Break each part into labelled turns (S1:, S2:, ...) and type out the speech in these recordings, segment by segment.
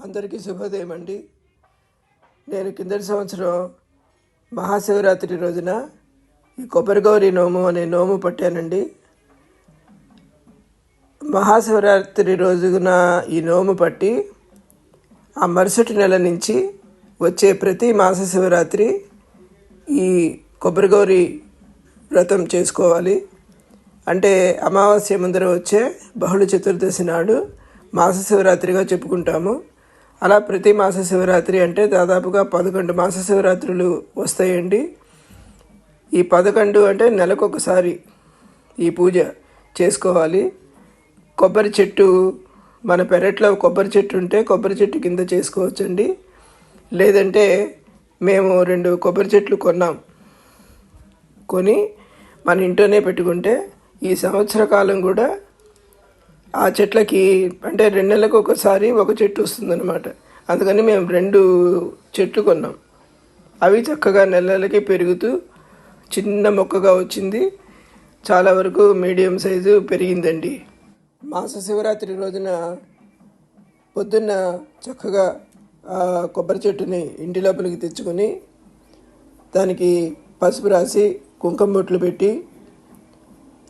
S1: అందరికీ శుభోదయం అండి. నేను కిందటి సంవత్సరం మహాశివరాత్రి రోజున ఈ కొబ్బరిగౌరి నోము అనే నోము పట్టానండి. మహాశివరాత్రి రోజున ఈ నోము పట్టి ఆ మరుసటి నెల నుంచి వచ్చే ప్రతి మాస శివరాత్రి ఈ కొబ్బరిగౌరి వ్రతం చేసుకోవాలి. అంటే అమావాస్య ముందర వచ్చే బహుళ చతుర్దశి నాడు మాస శివరాత్రిగా చెప్పుకుంటాము. అలా ప్రతి మాస శివరాత్రి అంటే దాదాపుగా 11 మాస శివరాత్రులు వస్తాయండి. ఈ 11 అంటే నెలకొకసారి ఈ పూజ చేసుకోవాలి. కొబ్బరి చెట్టు, మన పెరట్లో కొబ్బరి చెట్టు ఉంటే కొబ్బరి చెట్టు కింద చేసుకోవచ్చండి. లేదంటే మేము 2 కొబ్బరి చెట్లు కొని మన ఇంట్లోనే పెట్టుకుంటే ఈ సంవత్సర కాలం కూడా ఆ చెట్లకి అంటే 2 నెలలకు ఒకసారి ఒక చెట్టు వస్తుందన్నమాట. అందుకని మేము 2 చెట్లు కొన్నాం. అవి చక్కగా నెలలకి పెరుగుతూ చిన్న మొక్కగా వచ్చింది. చాలా వరకు మీడియం సైజు పెరిగిందండి. మాస శివరాత్రి రోజున పొద్దున్న చక్కగా ఆ కొబ్బరి చెట్టుని ఇంటి లోపలికి తెచ్చుకొని దానికి పసుపు రాసి కుంకుమ బొట్లు పెట్టి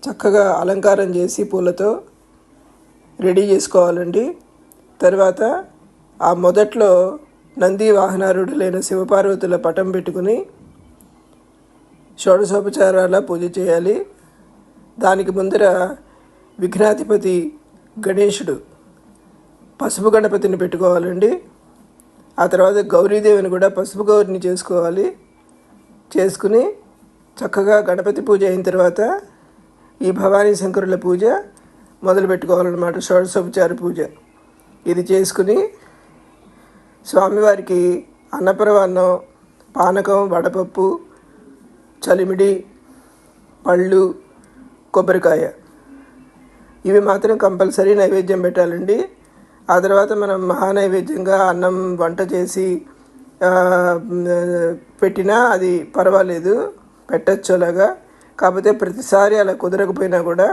S1: చక్కగా అలంకారం చేసి పూలతో రెడీ చేసుకోవాలండి. తర్వాత ఆ మొదట్లో నంది వాహనారూఢులైన శివపార్వతుల పటం పెట్టుకుని షోడశోపచారాల పూజ చేయాలి. దానికి ముందర విఘ్నాధిపతి గణేశుడు పసుపు గణపతిని పెట్టుకోవాలండి. ఆ తర్వాత గౌరీదేవిని కూడా పసుపు గౌరిని చేసుకోవాలి. చేసుకుని చక్కగా గణపతి పూజ అయిన తర్వాత ఈ భవానీ శంకరుల పూజ మొదలు పెట్టుకోవాలన్నమాట. షోడశోపచార పూజ ఇది చేసుకుని స్వామివారికి అన్నప్రవాన్నం, పానకం, వడపప్పు, చలిమిడి, పళ్ళు, కొబ్బరికాయ ఇవి మాత్రం కంపల్సరీ నైవేద్యం పెట్టాలండి. ఆ తర్వాత మనం మహానైవేద్యంగా అన్నం వంట చేసి పెట్టినా అది పర్వాలేదు, పెట్టచ్చు అలాగా. కాకపోతే ప్రతిసారి అలా కుదరకపోయినా కూడా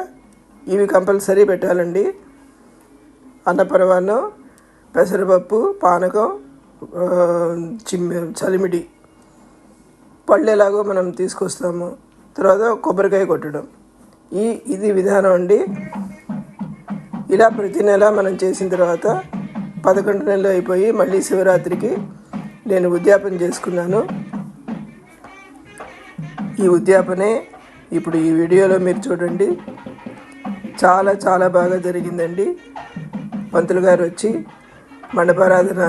S1: ఇవి కంపల్సరీ పెట్టాలండి. అన్నపరమాన్నం, పెసరపప్పు, పానకం, చలిమిడి, పళ్ళు ఎలాగో మనం తీసుకొస్తాము. తర్వాత కొబ్బరికాయ కొట్టడం ఇది విధానం అండి. ఇలా ప్రతి నెల మనం చేసిన తర్వాత 11 నెలలు అయిపోయి మళ్ళీ శివరాత్రికి నేను ఉద్యాపన చేసుకున్నాను. ఈ ఉద్యాపనే ఇప్పుడు ఈ వీడియోలో మీరు చూడండి. చాలా చాలా బాగా జరిగిందండి. పంతులు గారు వచ్చి మండపారాధన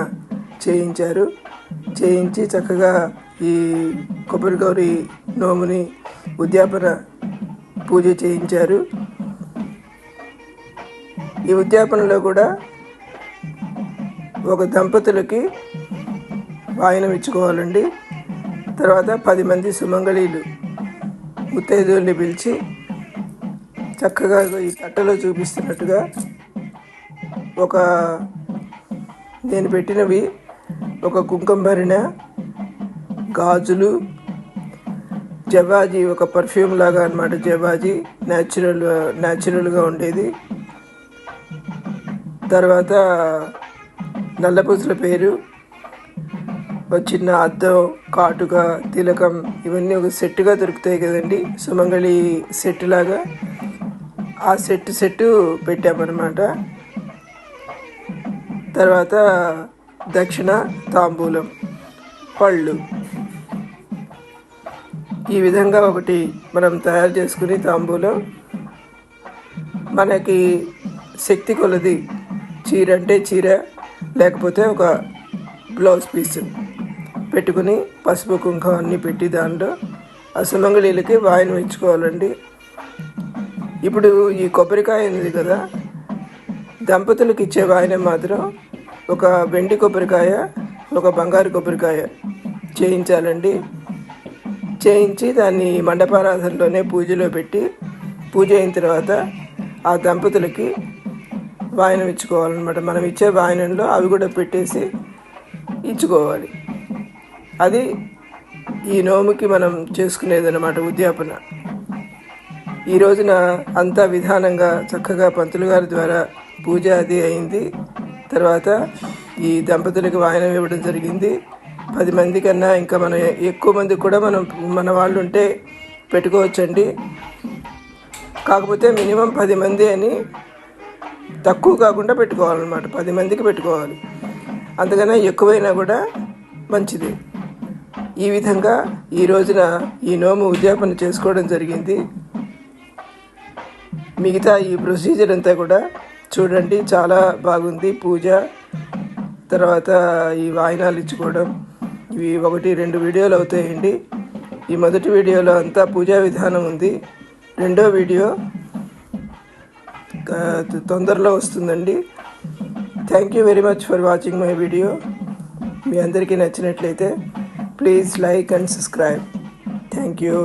S1: చేయించి చక్కగా ఈ కొబ్బరిగౌరి నోముని ఉద్యాపన పూజ చేయించారు. ఈ ఉద్యాపనలో కూడా ఒక దంపతులకి వాయనం ఇచ్చుకోవాలండి. తర్వాత 10 మంది సుమంగళీలు ముత్తైదువుల్ని పిలిచి చక్కగా ఈ తట్టలో చూపిస్తున్నట్టుగా నేను పెట్టినవి ఒక కుంకుమ భరిణ, గాజులు, జవాజీ, ఒక పర్ఫ్యూమ్ లాగా అన్నమాట. జవాజీ న్యాచురల్గా ఉండేది. తర్వాత నల్లపూసల పేరు, ఒక చిన్న అద్దం, కాటుక, తిలకం ఇవన్నీ ఒక సెట్టుగా దొరుకుతాయి కదండి, సుమంగళి సెట్ లాగా. ఆ సెట్టు పెట్టామన్నమాట. తర్వాత దక్షిణ, తాంబూలం, పళ్ళు ఈ విధంగా ఒకటి మనం తయారు చేసుకుని తాంబూలం మనకి శక్తి కొలది చీర అంటే చీర, లేకపోతే ఒక బ్లౌజ్ పీస్ పెట్టుకుని పసుపు కుంకుమ అన్నీ పెట్టి దాంట్లో ఆ సుమంగళీలకి వాయనం ఇచ్చుకోవాలండి. ఇప్పుడు ఈ కొబ్బరికాయ ఉంది కదా, దంపతులకు ఇచ్చే వాయనం మాత్రం ఒక వెండి కొబ్బరికాయ, ఒక బంగారు కొబ్బరికాయ చేయించాలండి. చేయించి దాన్ని మండపారాధనలోనే పూజలో పెట్టి పూజ అయిన తర్వాత ఆ దంపతులకి వాయనం ఇచ్చుకోవాలన్నమాట. మనం ఇచ్చే వాయనంలో అవి కూడా పెట్టేసి ఇచ్చుకోవాలి. అది ఈ నోముకి మనం చేసుకునేదన్నమాట ఉద్యాపన. ఈ రోజున అంతా విధానంగా చక్కగా పంతులు గారి ద్వారా పూజ అది అయింది. తర్వాత ఈ దంపతులకి వాయనం ఇవ్వడం జరిగింది. 10 మంది కన్నా ఇంకా మనం ఎక్కువ మందికి కూడా మన వాళ్ళు ఉంటే పెట్టుకోవచ్చండి. కాకపోతే మినిమం 10 మంది అని తక్కువ కాకుండా పెట్టుకోవాలన్నమాట. 10 మందికి పెట్టుకోవాలి, అంతకన్నా ఎక్కువైనా కూడా మంచిది. ఈ విధంగా ఈ రోజున ఈ నోము ఉద్యాపన చేసుకోవడం జరిగింది. మిగతా ఈ ప్రొసీజర్ అంతా కూడా చూడండి, చాలా బాగుంది. పూజ తర్వాత ఈ వాయినాలు ఇచ్చుకోవడం, ఇవి 1-2 వీడియోలు అవుతాయండి. ఈ మొదటి వీడియోలో అంతా పూజా విధానం ఉంది. రెండో వీడియో తొందరలో వస్తుందండి. Thank you very much for watching my video. మీ అందరికీ నచ్చినట్లయితే please like and subscribe. Thank you.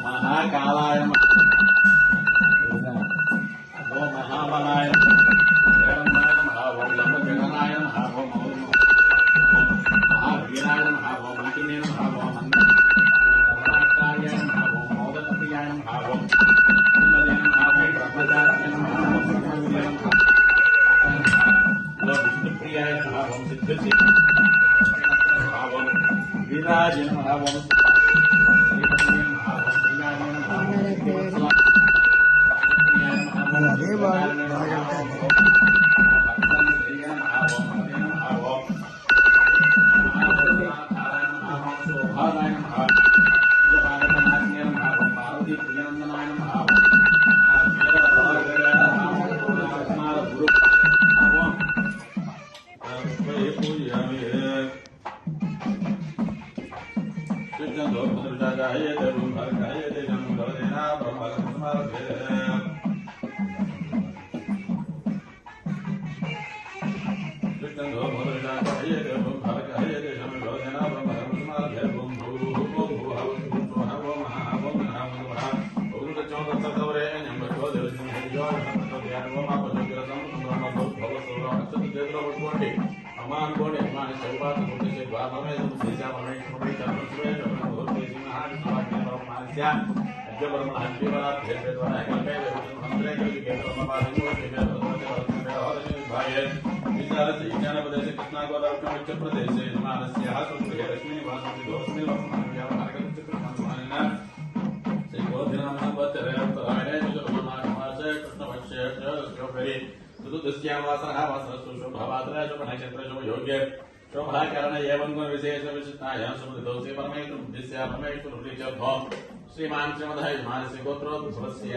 S2: महाकालाय ओम महाबलाय ओम लंबजगनाय ओम महावीराय ओम मंत्रिणे ओम अन्नदाय ओम मोदकप्रियाय ओम विष्णुप्रियाय ओम सिद्धि ओम वीराय ओम शोभाकरण एवं गुण विशेष विशिष्टाय समुद्रोसे परमेश्वर बुद्धिस्य परमेश्वर ऋषिचो श्रीमान श्रीमद् मानसी गोत्रोद्भवस्य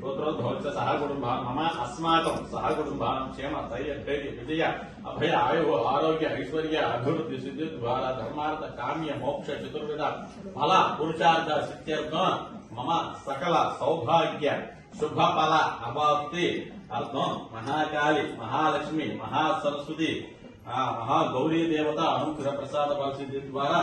S2: गोत्रोद्भवस्य सह कुटुंबः मम अस्माकं सह कुटुंबानां क्षेम धैर्य धैर्य विजय अभय आयु आरोग्य ऐश्वर्य अभिवृद्धि सिद्धि द्वारा धर्मार्थ काम्य मोक्ष चतुर्विध फल पुरुषार्थ सिद्ध्यर्थं मम सकल सौभाग्य शुभ फल अवाप्ति अर्थम महाकाली महालक्ष्मी महासरस्वती महागौरी देवता अनुग्रह प्रसाद परिसिद्धि द्वारा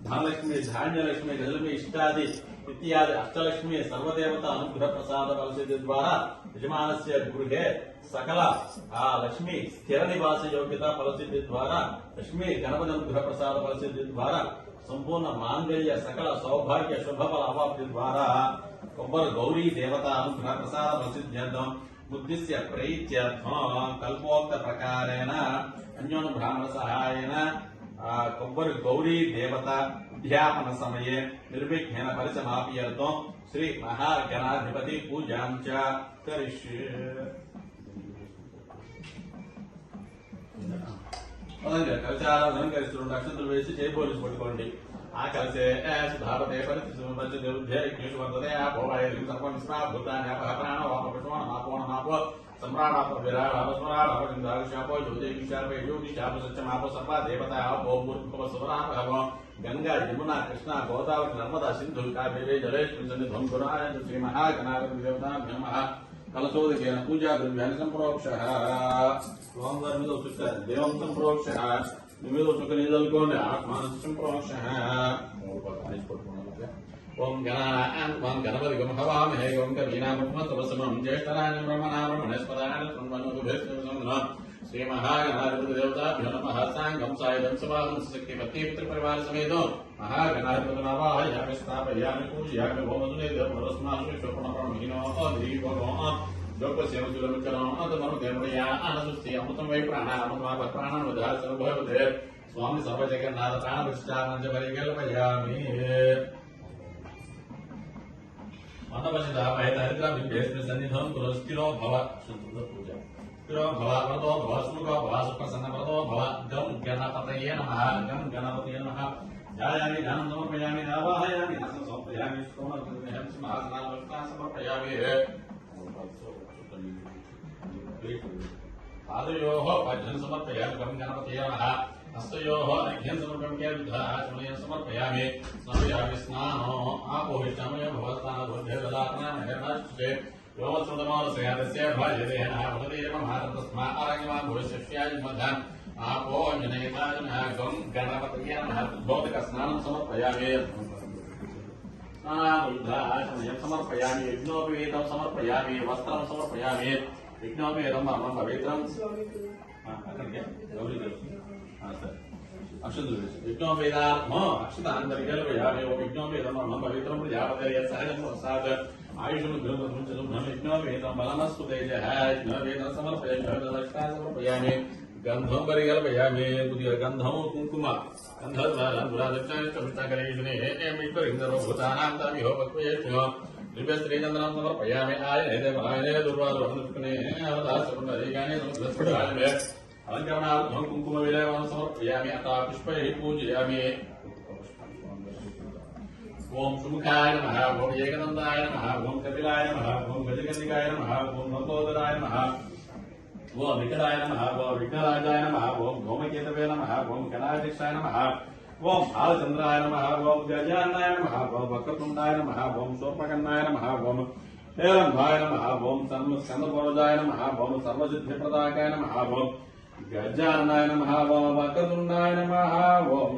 S2: धनलक्ष्मी धान्यलक्ष्मी गजलक्ष्मी इष्टादि इत्यादि अष्टलक्ष्मी सर्वदेवता अनुग्रह प्रसाद परिसिद्धि द्वारा यजमानस्य गृहे सकल लक्ष्मी स्थिर निवास योग्यता परिसिद्धि द्वारा लक्ष्मी गणपति अनुग्रह प्रसाद परिसिद्धि द्वारा संपूर्ण मांगल्य सकल सौभाग्य शुभ फल अवाप्ति द्वारा कोब्बर गौरी देवता अनुग्रह प्रसाद परिसिद्ध्यर्थं बुद्धिस्य प्रैत्यर्थं कल्पोक्त प्रकारेण अन्योन ब्राह्मण सहायेन कोब्बर गौरी देवता उद्यापन समये निर्विघ्नेन परिसमाप्यर्थं श्री महागणाधिपति पूजां च करिष्ये। कलशाराधन करिस्तुंड अक्षंतुलु वेसि जयबोलिसि पट्टुकोंडि आ कलशे सुधारते परिस्थितिषु वर्तते आपोवाय सर्वं स्मा भूतानि अपः प्राणो वापपुष्पो नापो सम्राणापो विराडापो स्मराडापो इंद्राशापो ज्योतिषापो योगिशापो सत्यमापो सर्वा देवता आपो मूर्खपो सुवरापो गंगा यमुना कृष्णा गोदावरी नर्मदा सिंधु कावेरी जलेस्मिन् सन्निधं गुणाय श्री महागणाधिपति देवताभ्यो नमः। कलशोदकेन पूजा द्रव्याणि सम्प्रोक्षः स्वामिवारि మీద చూస్తారు దేవం సంప్రోక్షः నిమిదో చుక్క నీదలుకోండి ఆత్మానం సంప్రోక్షः ఓం గణానాం గణపతిగం హవామహే ఓం కవీనాముపమస్తవసమం జ్యేష్ఠరాజం బ్రహ్మణాం బ్రహ్మణస్పదాన బ్రహ్మణోదుభేస్తం శ్రీ మహాగణాధిపతి దేవతాభ్యో నమః సాంగం సాయుధం సమాధం శక్తి పత్ని పుత్ర పరివార సమేతో మహాగణాధిపతి నవాహయామి స్థాపయామి పూజయామి ఓమదునే దేవరస్మాసు విశ్వప్రణమహినో దీపో లోకసేవసులమికరం అతమనుదేవయా అనసుస్తి అమృతం వై ప్రాణామృతమాప ప్రాణానుదాసనుభవతే స్వామి సర్వజగన్నాథ ప్రాణవిష్టానంచ పరికల్పయామి మందపసిదాపై దరిద్రమిభ్యేస్మి సన్నిధం కురు స్థిరో భవ పూజ స్థిరో భవ వ్రతో భవ సుఖో భవ సుప్రసన్న వ్రతో భవ గం గణపతయే నమః గం గణపతయే నమః ధ్యాయామి ధ్యానం సమర్పయామి ఆవాహయామి ఆసనం సమర్పయామి స్తోమం సింహాసనావస్థాం సమర్పయామి పాదయోః పద్యం సమర్పయామి గం గణపతయే నమః హస్తయోః అర్ఘ్యం సమర్పయామి ధూపం సమర్పయామి స్నాపయామి స్నానో ఆపోహిష్టామయ భవస్థానోర్ధేదాత్మనమహేనాశ్చే యోమస్మృతమోరసయాదస్య భాజదేన వదదేవ మహారతస్మా ఆరంగమాన్ భవిష్యస్యాది మధ్యాన్ ఆపో జనయతాజన గం గణపతయే నమః భౌతిక స్నానం సమర్పయామి స్నానాదుర్ధాచమయం సమర్పయామి యజ్ఞోపవీతం సమర్పయామి వస్త్రం సమర్పయామి యజ్ఞోపేతం మమం పవిత్రం అక్కడికే గౌరీ అక్షతులు యజ్ఞోపేదాత్మో అక్షతాన్ని పరికల్పయామి ఓ యజ్ఞోపేతం మమం పవిత్రం ప్రజాపతయ సహజం ప్రసాద్ ఆయుషును గృహం యజ్ఞోపేతం బలమస్తు తేజ యజ్ఞోపేతం సమర్పయామి గంధం పరికల్పయామి కొద్దిగా గంధము కుంకుమ గంధర్వభూతానాంతమిహోపక్వేష్ణో దివ్య శ్రీచంద్రం సమర్పయామి ఆయనే దుర్వాదు అనుకునే అవదాసే అలంకరణార్థం కుంకుమ విలేవం సమర్పయామి అత పుష్పై పూజయామి ఓం సుముఖాయ నమః ఓం ఏకదంతాయ నమః ఓం కపిలాయ నమః ఓం గజగంధికాయ నమః ఓం నందోదరాయ నమః ఓం వికటాయ నమః ఓం విఘ్నరాజాయ నమః ఓం ధూమకేతవే నమః ఓం గణాధ్యక్షాయ నమః ఓం బాలచంద్రాయ నమః ఓం గజాన్నాయ నమః ఓం వక్రతుండాయ నమః ఓం శూర్పకర్ణాయ నమః ఓం హేరంభాయ నమః ఓం స్కందపూర్వజాయ నమః ఓం సర్వసిద్ధిప్రదాకాయ నమః ఓం గజాన్నాయ నమః ఓం వక్రతుండాయ నమః ఓం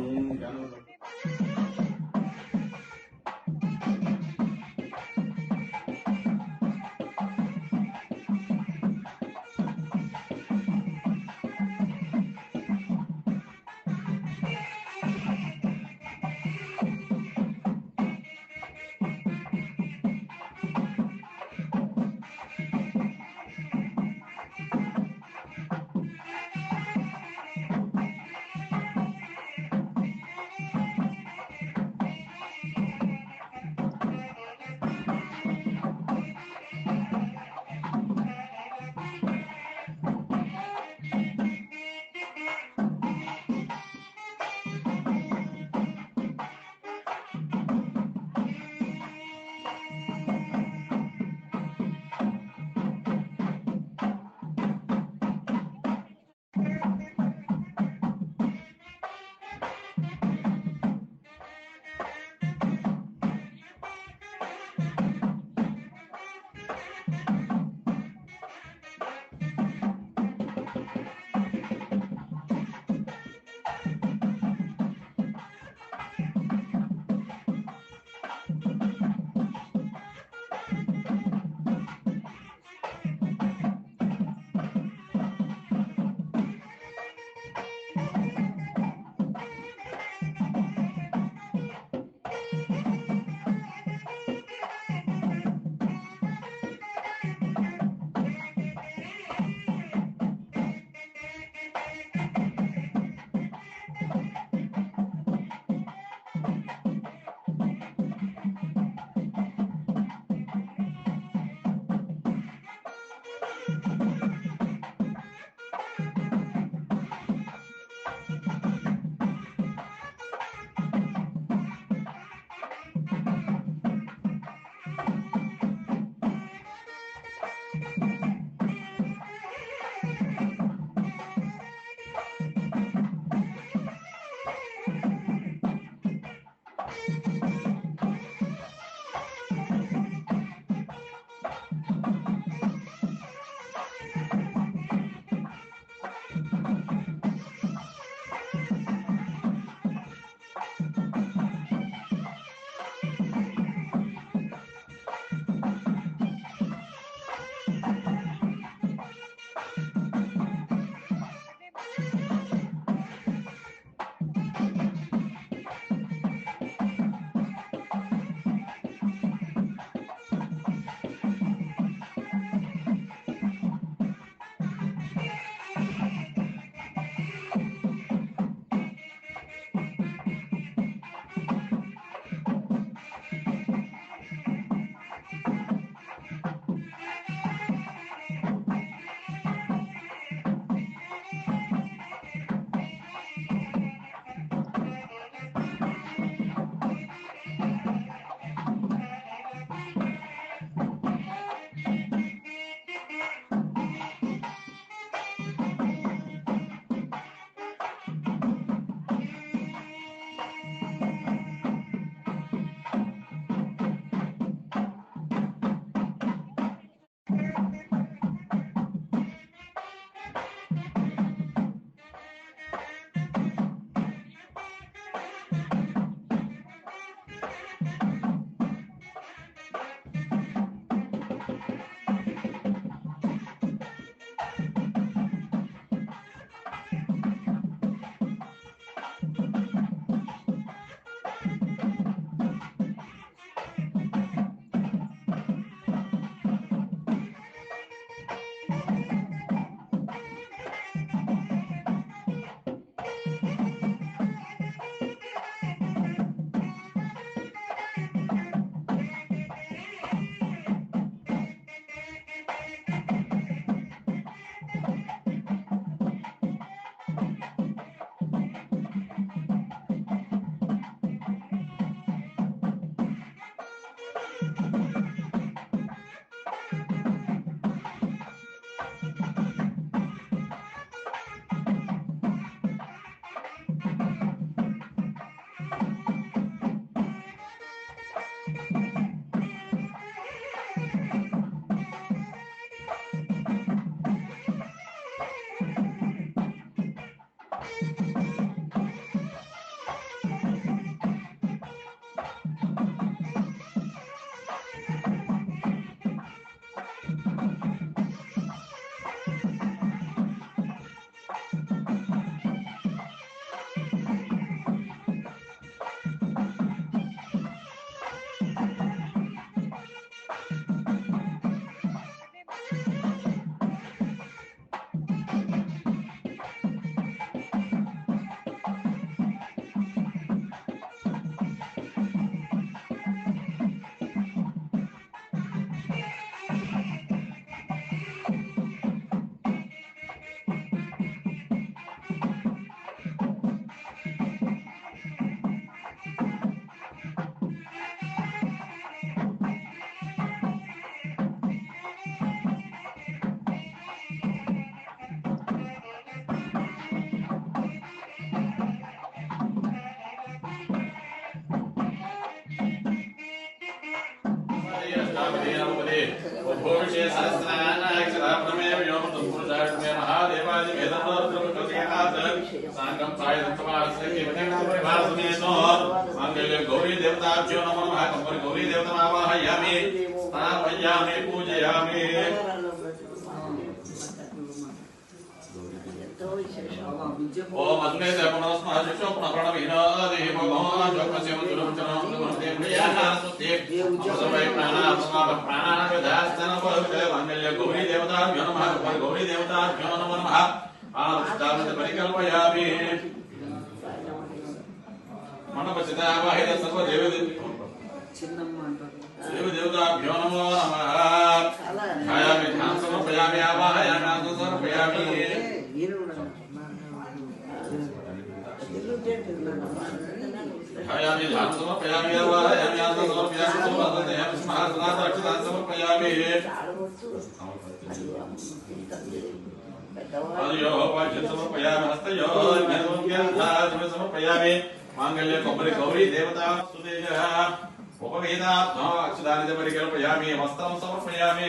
S2: गौरी देवताभ्यो नमो नमः कंपरि गौरी देवतामावाहयामि स्थापयामि पूजयामि ओम अग्ने देवनस्मः शिक्षो प्रणवीनादि भगवान् जोगसेव दुरंचनं दुरंचेन्द्रियानासुते अमृतमय प्राणात्मा प्राणानाविधास्तन पवित्र वांगल्य गौरी देवताभ्यो नमः कंपरि गौरी देवताभ्यो नमो नमः आनस्तामत परिकल्पयामि मनपचितावाहित सर्व देवदेवताभ्यो नमो नमः ध्यायामि ध्यानं समर्पयामि आवाहयामि आसनं समर्पयामि ध्यायामि ध्यानं समर्पयामि आवाहयामि आसनं समर्पयामि समर्पयामि स्मरासनात् अक्षतान् समर्पयामि पादयोः पाद्यं समर्पयामि हस्तयोः अर्घ्यं समर्पयामि मांगल्य कंपरि गौरी देवता सुतेजः उपवेदात्मा अक्षदानि परिकल्पयामि वस्त्रं समर्पयामि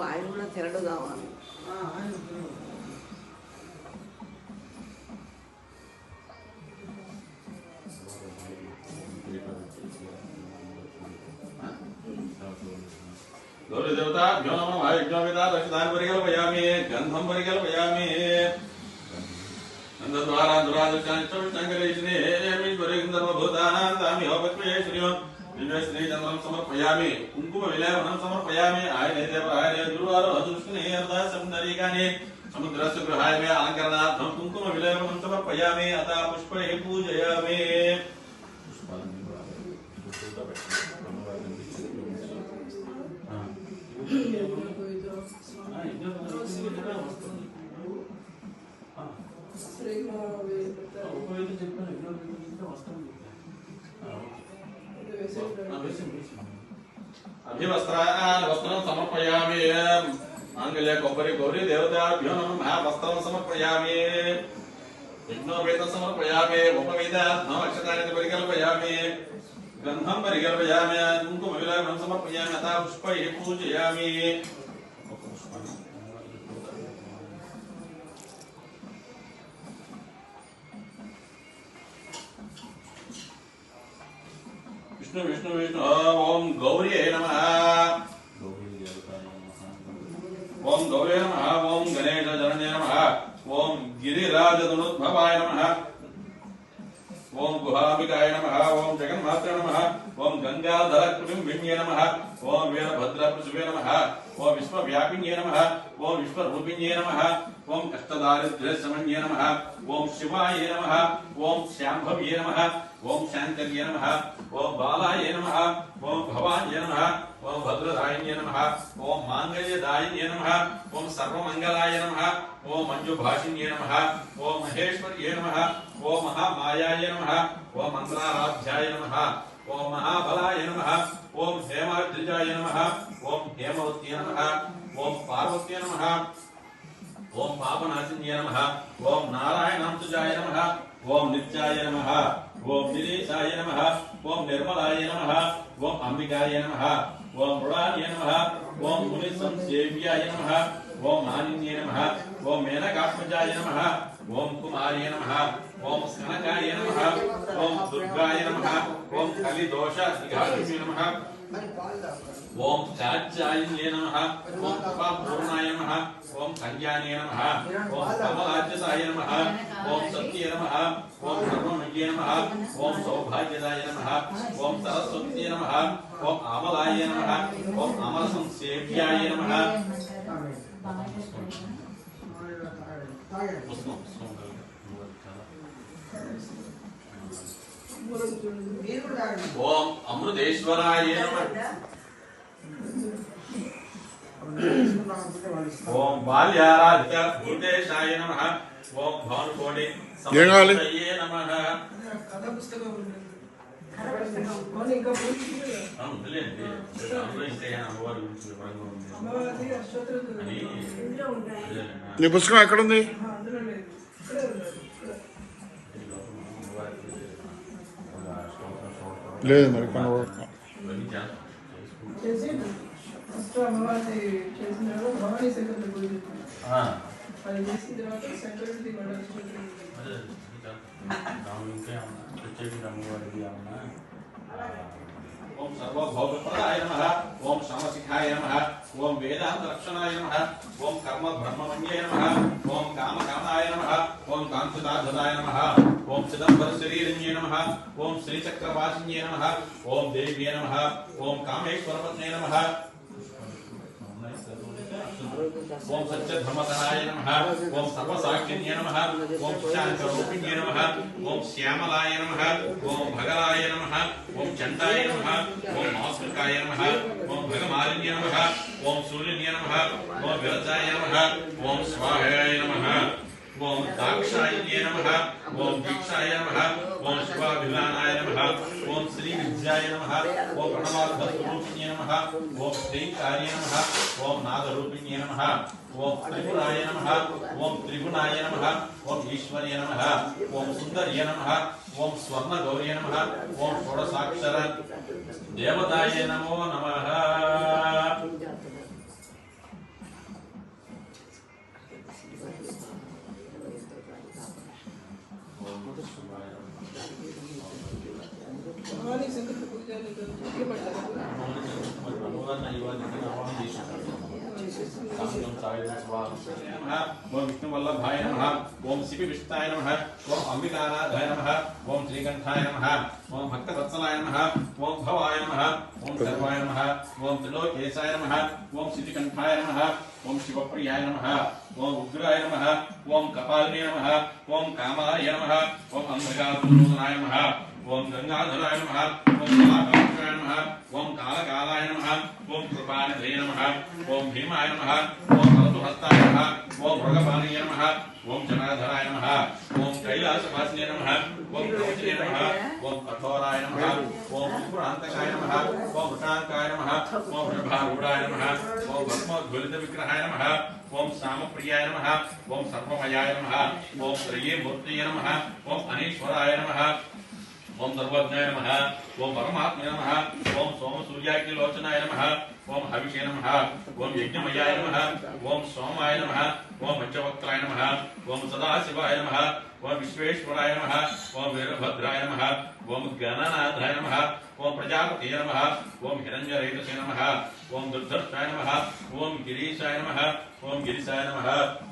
S3: ఆయన కూడా తిరడు కావాలి
S2: गौरी देवता भ्यो नमः यज्ञोविदा दक्षिणानि परिकल्पयामि गन्धं परिकल्पयामि गन्धद्वारा दुरादर्शानि चङ्गरेशने सर्वभूतानां तामि होपक्वेश्वर्यो दिव्यश्रीचन्द्रं समर्पयामि कुङ्कुमविलेपनं समर्पयामि आयने देवाय गुरुवारो अदृष्टने अर्धसुन्दरीकानि समुद्रस्य गृहाय मे अलङ्करणार्थं कुङ्कुमविलेपनं समर्पयामि अतः पुष्पैः पूजयामि वस्त्रं समर्पयामि मांगल्य कंपरि गौरी देवताभ्यो नमः वस्त्रं समर्पयामि यज्ञोपेतं समर्पयामि उपवेदात्मा अक्षतानि परिकल्पयामि गन्धं परिकल्पयामि कुङ्कुमविलेपनं समर्पयामि अतः पुष्पैः पूजयामि विष्णु विष्णु विष्णु ओम गौरी नमः ओम गौरी नमः ओम गणेश जनन्य नमः ओम गिरिराज तनुद्भवाय नमः ओम गुहाम्बिकाय नमः ओम जगन्मात्रे नमः ओम गंगाधर कुटुंबिन्ये नमः ओम वीरभद्र प्रसुवे नमः ओम विश्वव्यापिन्ये नमः ओम विश्वरूपिण्ये नमः ओम अष्टदारिद्र्य समन्ये नमः ओम शिवाय नमः ओम शांभव्ये नमः ओम शांकर्ये नमः ओम बालाय नमः ओम भवान्ये नमः ओम भद्रदायिन्ये नमः ओम मांगल्यदायिन्ये नमः ओम सर्वमंगलाय नमः ओम मंजुभाषिन्ये नमः ओम महेश्वर्ये नमः ओम महामायाय नमः ओम मंत्राराध्याय नमः ओम महाबलाय नमः ओम हेमाद्रिजाय नमः ओम हेमवत्ये नमः ओम पार्वत्ये नमः ओम पापनाशिन्ये नमः ओम नारायणांशजाय नमः ओम नित्याय नमः ओम दिनेशाय नमः ओम निर्मलाय नमः ओम अंबिकाय नमः ओम मृडाय नमः ओम मुनिसंसेव्याय नमः ओम मानिन्ये नमः ओम मेनकात्मजाय नमः ओम कुमार्ये नमः ओम स्कनकाय नमः ओम दुर्गाय नमः ओम कलिदोष निघातुभ्ये नमः ओम चाच्यायन्ये नमः ओम कृपापूर्णाय नमः ओम कल्याणे नमः ओम कमलाज्यसाय नमः ओम सत्ये नमः ओम सर्वमय्ये नमः ओम सौभाग्यदाय नमः ओम सरस्वत्ये नमः ओम अमलाय नमः ओम अमरसंसेव्याय नमः ओम अमृतेश्वराय नमः ओम बाल्याराध्य भूतेशाय नमः ओम भानुकोटि समर्पये नमः
S4: నీ పుస్తకం ఎక్కడుంది? లేదు మరి కనబడుతున్నా.
S1: చేసి ఫస్ట్ అమ్మవారిని చేసిన తర్వాత భవానీ శంకరుని పూజ అది చేసిన తర్వాత శంకరుడి
S2: ఓం సర్వభౌమప్రదాయ నమః ఓం సమశిఖాయ నమః ఓం వేదాంత రక్షణాయ నమః ఓం కర్మ బ్రహ్మమన్యాయ నమః ఓం కామకామాయ నమః ఓం కాంతిదాధాయ నమః ఓం చిదంబర శరీరన్యే నమః ఓం శ్రీచక్రవాసిన్యే నమః ఓం దేవ్యే నమః ఓం కామేశ్వరపత్నే నమః ఓం సత్యధర్మధరాయ నమః ఓం సర్వసాక్షిణ్యే నమః ఓం శాంతరూపిణ్యే నమః ఓం శ్యామలాయ నమః ఓం భగలాయ నమః ఓం చండాయ నమః ఓం మాతృకాయ నమః ఓం భగమాలిన్యే నమః ఓం సూర్యన్యే నమః ఓం విరజాయ నమః ఓం స్వాహాయ నమః ఓం దాక్షాయన్యే నమః ఓం దీక్షాయ నమః ఓం శివాభిమానాయ నమః ఓం శ్రీ విద్యాయ నమః ఓం ప్రణవాద్భస్వరూపిణ్యే నమః ఓం శ్రీకార్య నమః ఓం నాదరూపిణ్యే నమః ఓం త్రిపురాయ నమః ఓం త్రిగుణాయ నమః ఓం ఈశ్వర్య నమః ఓం సుందర్య నమః ఓం స్వర్ణగౌర్య నమః ఓం షోడశాక్షర దేవతాయ నమో నమః.
S1: భవానీ శంకరుని పూజ
S2: ఓం విష్ణువల్లభాయ నమః ఓం శివి విష్ణాయ నమః ఓం అంబికానాథాయ నమః ఓం శ్రీకంఠాయ నమః ఓం భక్తవత్సలాయ నమః ఓం భవాయ నమః ఓం సర్వాయ నమః ఓం త్రిలోకేశాయ నమః ఓం శితికంఠాయ నమః ఓం శివప్రియాయ నమః ఓం ఉగ్రాయ నమః ఓం కపాలినే నమః ఓం కామాయ నమః ఓం అంధకారపూర్ణాయ నమః ఓం గంగాధరాయ నమః ఓం కాళకాయ నమః ఓం కాళకాలాయ నమః ఓం కృపానిధే నమః ఓం భీమాయ నమః ఓం హరతుహస్తాయ నమః ఓం మృగపానీయ నమః ఓం జనాధరాయ నమః ఓం కైలాసవాసినే నమః ఓం కవచనే నమః ఓం కఠోరాయ నమః ఓం పురాంతకాయ నమః ఓం వృషాంకాయ నమః ఓం వృషభారూఢాయ నమః ఓం భస్మోద్వలిత విగ్రహాయ నమః ఓం సామప్రియాయ నమః ఓం సర్వమయాయ నమః ఓం త్రయే మూర్తయే నమః ఓం అనీశ్వరాయ నమః ఓం సర్వజ్ఞాయ నమః ఓం పరమాత్మనే నమః ఓం సోమసూర్యాగ్నిలోచనాయ నమః ఓం హవిషే నమః ఓం యజ్ఞమయాయ నమః ఓం సోమాయ నమః ఓం పంచవక్త్రాయ నమః ఓం సదాశివాయ నమః ఓం విశ్వేశ్వరాయ నమః ఓం వీరభద్రాయ నమః ఓం గణనాథాయ నమః ఓం ప్రజాపతయే నమః ఓం హిరణ్యరేతసే నమః ఓం దుర్ధర్షాయ నమః ఓం గిరీశాయ నమః ఓం గిరిశాయ నమః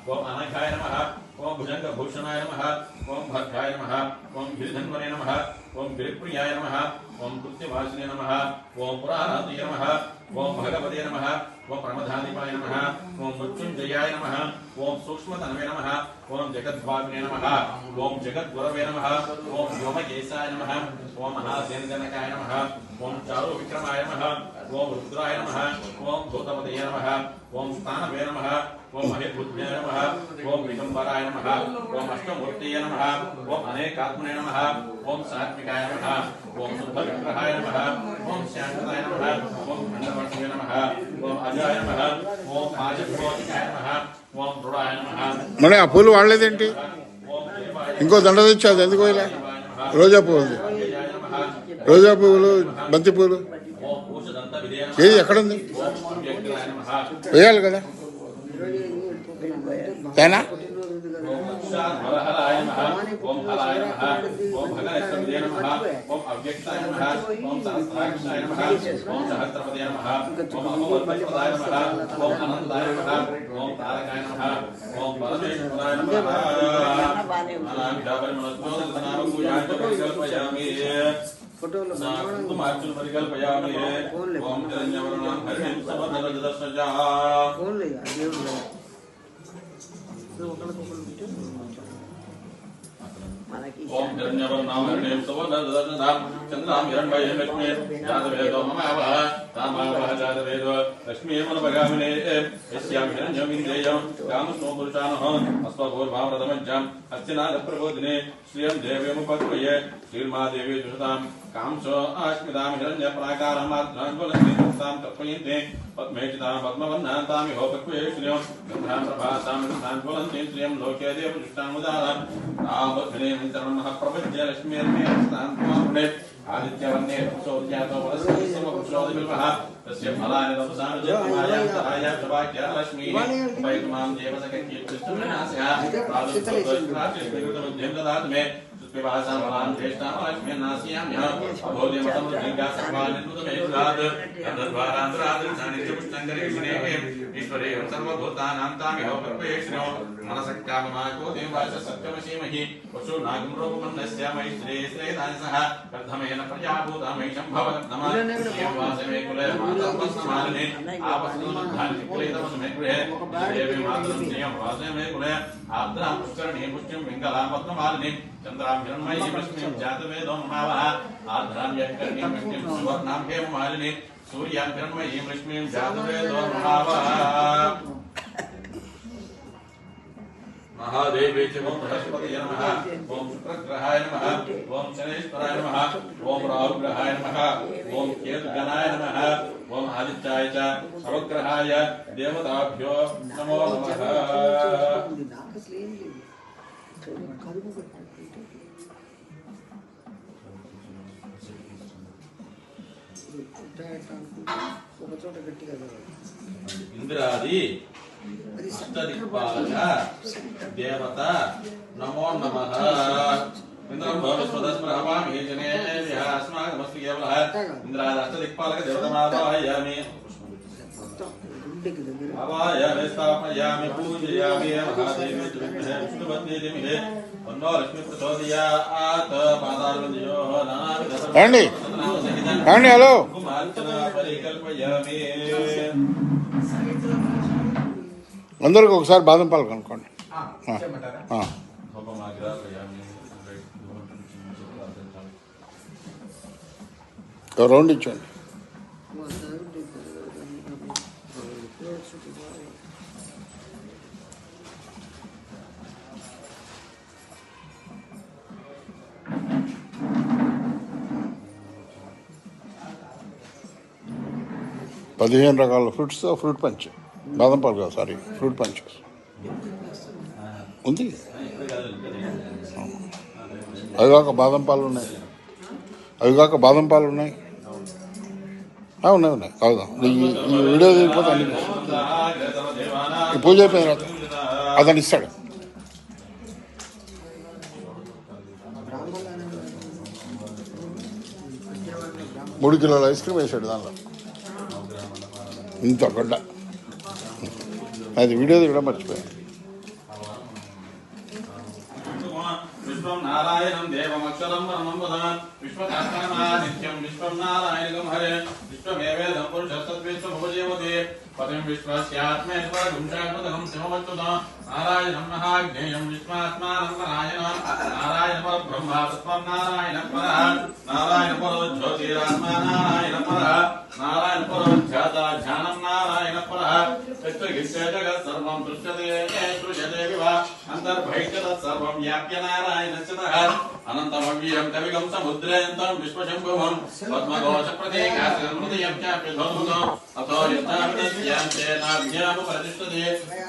S2: ఓం అనఘాయ నమః ఓం భుజంగభూషణాయ నమః ఓం భద్రాయ నమః ఓం గిరిధన్వనే నమః ఓం గిరిప్రియాయ నమః ఓం కృత్యవాసినే నమః ఓం పురాణాతయ నమః ఓం భగవతే నమః ఓం ప్రమధానిపాయ నమః ఓం మృత్యుంజయాయ నమః ఓం సూక్ష్మతనవే నమః ఓం జగద్భాగ్నే నమః ఓం జగద్గురవే నమః ఓం వ్యోమకేశాయ నమః ఓం మహాసేనజనకాయ నమః ఓం చారు విక్రమాయ నమః ఓం రుద్రాయ నమః ఓం భూతపతయే నమః ఓం స్థానవే నమః ఓం మహేభూత్యే నమః ఓం దిగంబరాయ నమః ఓం అష్టమూర్తయే నమః ఓం అనేకాత్మనే నమః ఓం సాత్వికాయ నమః ఓం శుద్ధ విగ్రహాయ నమః ఓం శాంతాయ నమః ఓం ఖండవర్షే నమః ఓం అజాయ నమః ఓం మాజభోజికాయ నమః ఓం దృఢాయ నమః.
S4: మరి ఆ పూలు వాడలేదేంటి?
S2: ఓం దేవాయ
S4: ఇంకో దండ తెచ్చావు ఎందుకు పోయిలే?
S2: నమః.
S4: రోజా పువ్వు ఉంది.
S2: అవ్యయాయ నమః.
S4: రోజా పువ్వులు, బంతి పూలు
S2: ఓం పూషదంత విధేయ నమః.
S4: ఏది ఎక్కడుంది?
S2: ఓం అవ్యక్తాయ నమః.
S4: వేయాలి కదా తేనా?
S2: ఓం వరహరాయ నమః. ఓం హరాయ నమః. ఓం భగనేశ్వరాయ నమః. ఓం అవ్యక్తాయ నమః. ఓం సహస్రాక్షాయ నమః. ఓం సహస్రపదే నమః. ఓం అమోఘప్రదాయ నమః. ఓం అనంతాయ నమః. ఓం తారకాయ నమః. ఓం పరమేశ్వరాయ నమః. అనామిషాపరిమళోదనామపూజాంచ పరికల్పయామి. కుమార్చులు పరికల్పయామి. ఓం హిరణ్యవర్ణం హరిణం సమదరజదర్శజా.
S3: మనకి
S2: ఓం హిరణ్యవర్ణం హరిణం సమదరజదర్శజా. చంద్రాం హిరణ్మయం లక్ష్మీ జాతవేదో మమావహ తామావహ జాతవేదో లక్ష్మీమనుపగామినే యస్యాం హిరణ్యమింద్రేయం కామస్మో పురుషానః అస్వభూర్భావరథమజ్జాం హస్తినాథప్రబోధినే శ్రియం దేవేముపక్వయే శ్రీర్మాదేవి దుషతాం కాంసో ఆశ్మితాం హిరణ్యప్రాకారమాత్రాన్వలస్తాం కల్పయంతే పద్మేచితాం పద్మవర్ణాంతామిహోపక్వే శ్రియం గంధాం ప్రభాసాం గంధాన్వలంతే శ్రియం లోకే దేవదుష్టాముదారాం రామోధనే మంత్రమః ప్రపంచ లక్ష్మీర్మే హస్తాం త్వామునే आदित्यवन्ये सोत्यातो वरस्यमकुशोदिविल्वः तस्य फलानि तपसानुजयमायान्तराय शवाक्या लक्ष्मीः वैकुमां देवसखकीर्तिस्तुनास्यः प्रादुष्टोष्टराक्षिष्टकृतबुद्धिं ददातु मे पिपासा फलान् ज्येष्ठां लक्ष्मीर्नास्याम्यः अभोद्यमसमुद्धिङ्गा सर्वानिर्मुतमेषुरात् गन्धर्वारान्तरादृशानित्यपुष्टङ्करेषिणेः ईश्वरे सर्वभूतानां तामिहो कल्पयेष्णो मनसः काममाको देवाच सत्यमसीमहि पशूनागमरूपमन्नस्य मयि श्रेयश्रेयदानसः कर्धमेन प्रजाभूतामैषं भवत् नमः वासमे कुले मातर्वस्नमालिने आपस्तुमद्धानि कुलेतमसमे गृहे देवी मातरं श्रियं वासमे कुले आर्द्रां पुष्करणीं पुष्टिं पिङ्गलां पद्ममालिनीं चन्द्रां हिरण्मयीं लक्ष्मीं जातवेदो ममावः आर्द्रां यत्कर्णीं पुष्टिं सुवर्णां हेममालिनीं सूर्यां हिरण्मयीं लक्ष्मीं जातवेदो ममावः महादेवे च ओम बृहस्पतये नमः ओम शुक्रग्रहाय नमः ओम शनेश्वराय नमः ओम राहुग्रहाय नमः ओम केतुगणाय नमः ओम आदित्याय च सर्वग्रहाय देवताभ्यो नमो नमः इंद्रादि अष्टदिक्पालक देवता नमो नमः इंद्रं भवस्पदस्प्रभामि जनेभ्यः अस्माकमस्ति केवलः इंद्रादि अष्टदिक्पालक देवतामावाहयामि आवाहयामि स्थापयामि पूजयामि महादेवी विष्णुपत्नी देवी वन्नो लक्ष्मी प्रचोदयात् पादारविन्दयोः
S4: రండి రండి హలో
S2: परिकल्पयामि
S4: అందరికి ఒకసారి బాదం పాలు కనుక్కోండి రౌండ్ ఇచ్చండి పదిహేను రకాల ఫ్రూట్స్ ఫ్రూట్ పంచ్ బాదం పాలు కాదు సారీ ఫ్రూట్ పంచ్ ఉంది అవిగాక బాదం పాలు ఉన్నాయి అవిగాక బాదం పాలు ఉన్నాయి ఉన్నాయి ఉన్నాయి కాదు ఈ వీడియో తీరిపోతే అన్ని ఈ పూజ అయిపోయిన తర్వాత అతను ఇస్తాడు 3 కిలోల ఐస్ క్రీమ్ వేసాడు దానిలో ఇంత గడ్డ అది వీడియో తీయడం మర్చిపోయాను
S2: विश्वं नारायणं देवमक्षरं परमं वदन् विश्वकारणमा नित्यं विश्वं नारायणं हरे विश्वमेवेदं पुरुषस्तद्विश्वमुपजीवते पतिं विश्वस्यात्मेश्वरं शाश्वतं शिवमच्युतं नारायणं महाज्ञेयं विश्वात्मानं नारायणं नारायण परब्रह्म तत्त्वं नारायण परः नारायण परो ज्योतिरात्मा नारायण परः नारायण परो ध्याता ध्यानं नारायण परः तत्त्वगित्ते जगत् सर्वं दृश्यते श्रूयते विव अन्तर्बहिः तत्सर्वं व्याप्य नारायणस्यतः अनन्तमव्ययं कविगं समुद्रेऽन्तं विश्वशम्भुवं पद्मघोषप्रतीकाशहृदयं चाप्यधोमुखम् अतो यज्ञान्तेनाज्ञामुपतिष्ठते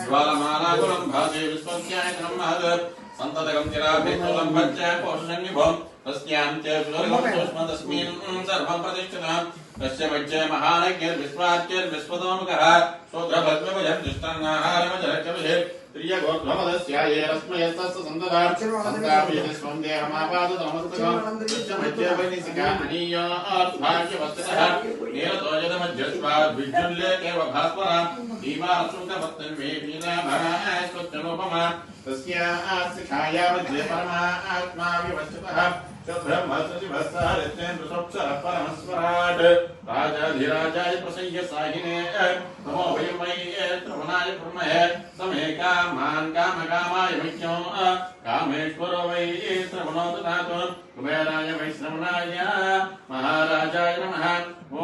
S2: ज्वालमालाकुलं भाति विश्वस्यायतनं महत् सन्ततकं चिराभित्तुलं भज्य पोषणनिभं तस्यान्ते सुदर्गं सूक्ष्मतस्मिन् सर्वं प्रतिष्ठितं तस्य मज्जे महानज्ञर्विश्वाच्यर्विश्वतोमुखः शूद्रभद्मभजं दुष्टन्नाहारमजरचविः प्रियगोत्वमदस्यायेरस्मयस्तस्य सन्ददां सन्तापयति स्वं देहमापादतमस्तकं तस्य मज्जे वैनिसिका अनीयार्भाग्यवस्ततः नीलतो यदमध्यस्वाद्विज्जुल्लेकेव भास्वरां दीवाशुकवत्तन्वे वीणामहास्वच्चनोपमा तस्यास्तिखाया मध्ये परमात्मा विवच्यतः ब्रह्मसचिवस्तारित्येन्द्रसोऽप्सरः परमस्वराट् राजाधिराजाय प्रसह्य साहिने नमो वयं मयि त्रवणाय ब्रह्महे समे कामान् कामकामाय मह्यो कामेश्वरो वै श्रवणोतु धातु कुबेराय वै श्रवणाय महाराजाय नमः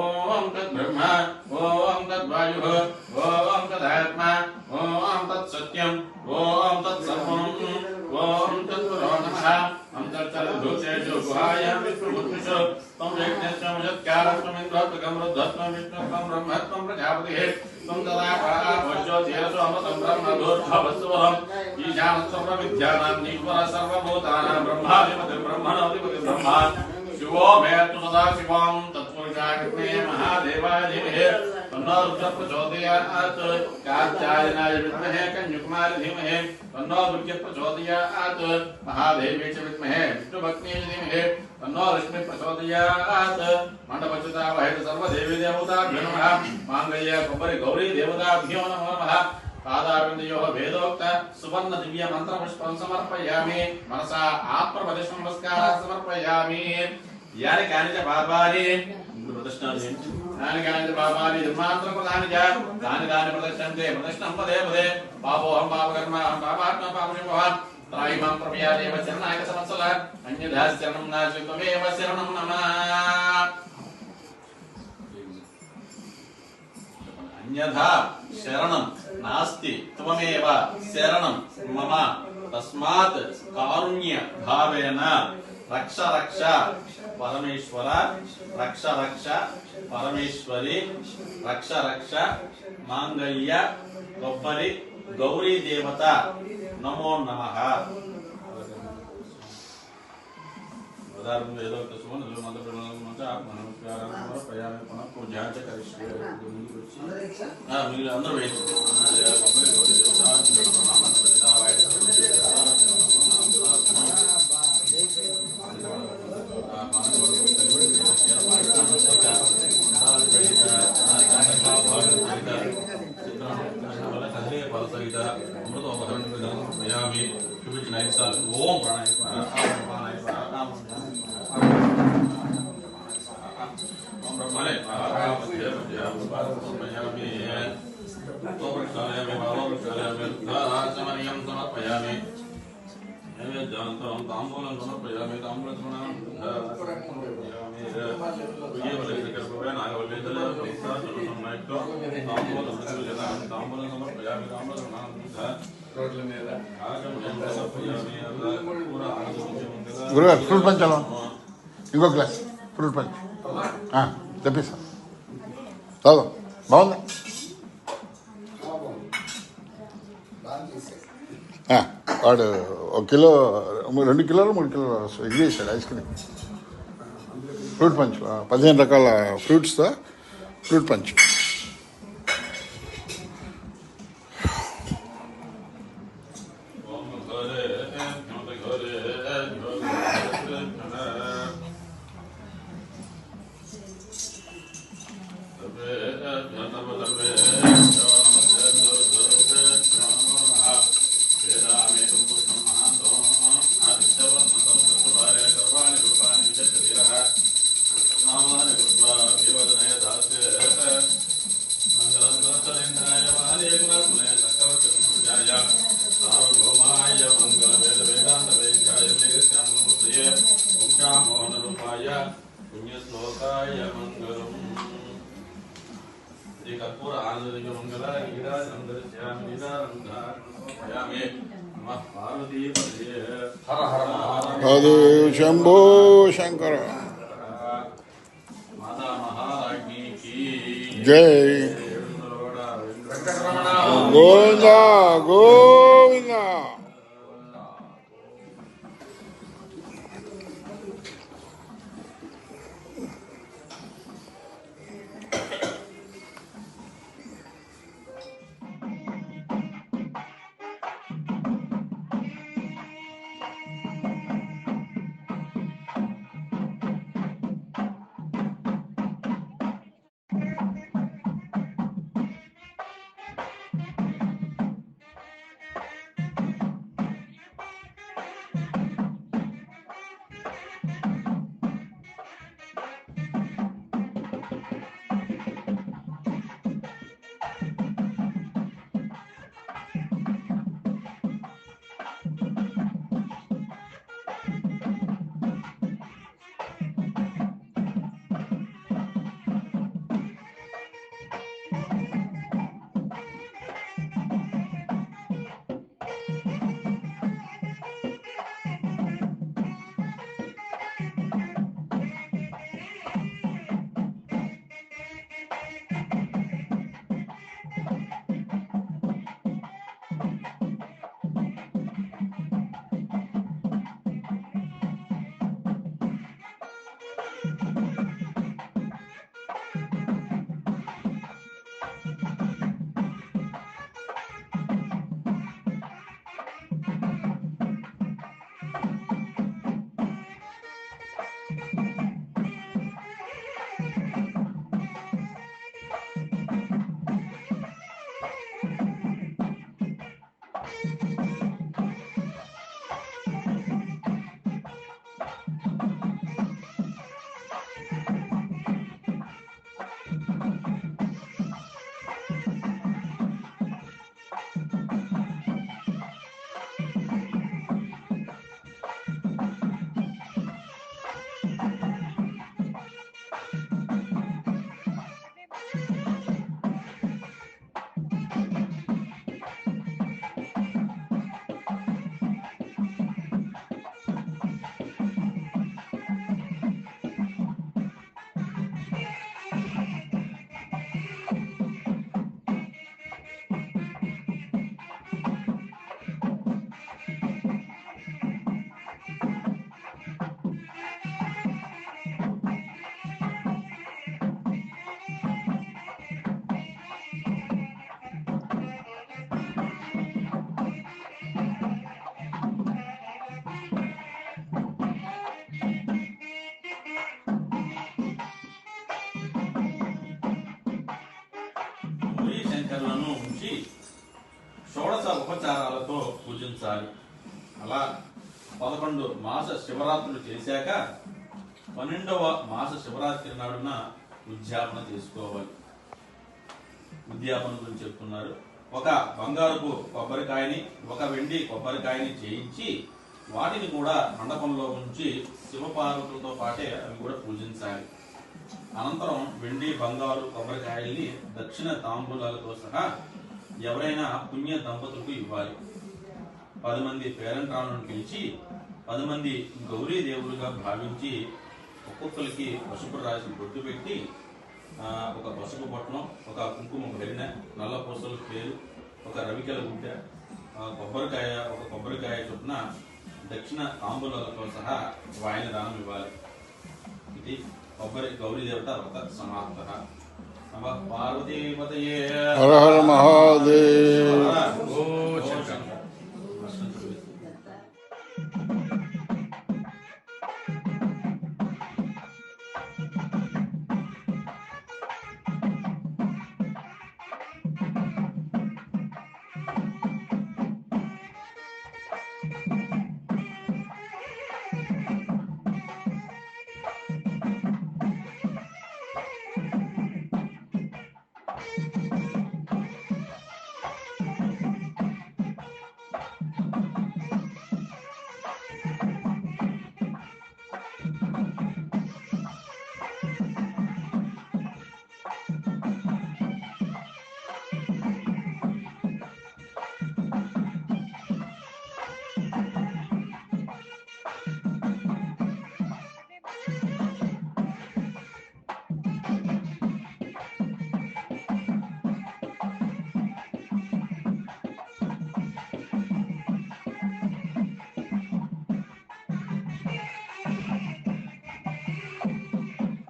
S2: ॐ तद्ब्रह्म ॐ तद्वायुः ॐ तदात्मा ॐ तत्सत्यम् ॐ तत्सर्वम् ॐ तत्पुरो नमः अन्तर्चलभूतेषु गुहायां विष्णुबुद्धिषु त्वं यज्ञस्वं यत्कारस्त्वमिन्द्रोत्तकं रुद्धस्त्वं विष्णुत्वं ब्रह्मत्वं प्रजापतिः त्वं तदा ज्योतिरसोमतं ब्रह्मभूर्भवस्वहम् ईशानस्त्वं प्रविद्यानां ईश्वर सर्वभूतानां ब्रह्माधिपतिर्ब्रह्मणोऽधिपतिर्ब्रह्मा शिवो मे तु सदा शिवं तत्पुरुषाय विद्महे महादेवाय धीमहि तन्नो रुद्रः प्रचोदयात् कात्यायनाय विद्महे कन्याकुमारी धीमहि तन्नो दुर्गः प्रचोदयात् महादेवी च विद्महे विष्णुभक्त्यै धीमहि तन्नो लक्ष्मी प्रचोदयात् मंडपच्युता वहेत सर्वदेवी देवताभ्यो नमः मांगल्य कोब्बरी गौरी देवताभ्यो नमः पादारविन्दयोः वेदोक्त सुवर्ण दिव्य मंत्र पुष्पं समर्पयामि मनसा आत्मपदेश नमस्कारः समर्पयामि यानि कानि च पापानि प्रदर्शनानि यानि कानि च पापानि धर्मांतर प्रधानि च तानि तानि प्रदर्शन्ते प्रदर्शनं पदे पदे पापोऽहं पापकर्म अहं पापात्मा पापनिर्भव त्राहि मां प्रभया देव शरणाय समत्सल अन्यथा शरणं नास्ति त्वमेव शरणं मम अन्यथा शरणं नास्ति त्वमेव शरणं मम तस्मात् कारुण्य भावेन रक्ष रक्ष परमेश्वर रक्ष रक्ष परमेश्वरी रक्ष रक्ष मांगल्य कोब्बरी गौरी देवता नमो नमः అందరూ ఓం సమర్పయామి తాంబూలం సమర్పయామి
S4: గురుగారు ఫ్రూట్ పంచ్ అలా ఇంకో గ్లాస్ ఫ్రూట్ పంచ్ తెప్పిస్తా చదువు బాగుందా వాడు 1 కిలో 2 కిలోలు 3 కిలోలు ఎగిరేసాడు ఐస్ క్రీమ్ ఫ్రూట్ పంచ్ 15 రకాల ఫ్రూట్స్తో ఫ్రూట్ పంచ్ పుణ్యశ్లోకాయ మంగళం శ్రీ కర్పూర ఆనందదివ్య మంగళ గీరా సందర్శయామి నిదారంధామి నమః పార్వతీపదే హర హర మహాదేవ్ శంభో శంకర
S2: మాతా మహారాజ్ఞి కీ
S4: జై గోవింద గోవింద
S2: షోడశ ఉపచారాలతో పూజించాలి. అలా 11 మాస శివరాత్రులు చేశాక 12వ మాస శివరాత్రి నాడున ఉద్యాపన చేసుకోవాలి. ఉద్యాపన గురించి చెప్తున్నారు. ఒక బంగారపు కొబ్బరికాయని, ఒక వెండి కొబ్బరికాయని చేయించి వాటిని కూడా మండపంలో ఉంచి శివపార్వతులతో పాటే అవి కూడా పూజించాలి. అనంతరం వెండి, బంగారు కొబ్బరికాయల్ని దక్షిణ తాంబూలాలతో సహా ఎవరైనా పుణ్య దంపతులకు ఇవ్వాలి. 10 మంది పేరంటాలను పిలిచి 10 మంది గౌరీ దేవులుగా భావించి ఒక్కొక్కరికి పసుపు రాసి బొట్టు పెట్టి ఒక పసుపు పట్నం, ఒక కుంకుమ భరిన, నల్ల పూసల పేరు, ఒక రవికెల గుడ్డ, ఒక కొబ్బరికాయ చొప్పున దక్షిణ తాంబూలాలతో సహా వాయన దానం ఇవ్వాలి. ఇది గౌరీ దేవత వ్రత సమాప్త. నమః పార్వతీపతయే
S4: హర హర మహాదేవ్.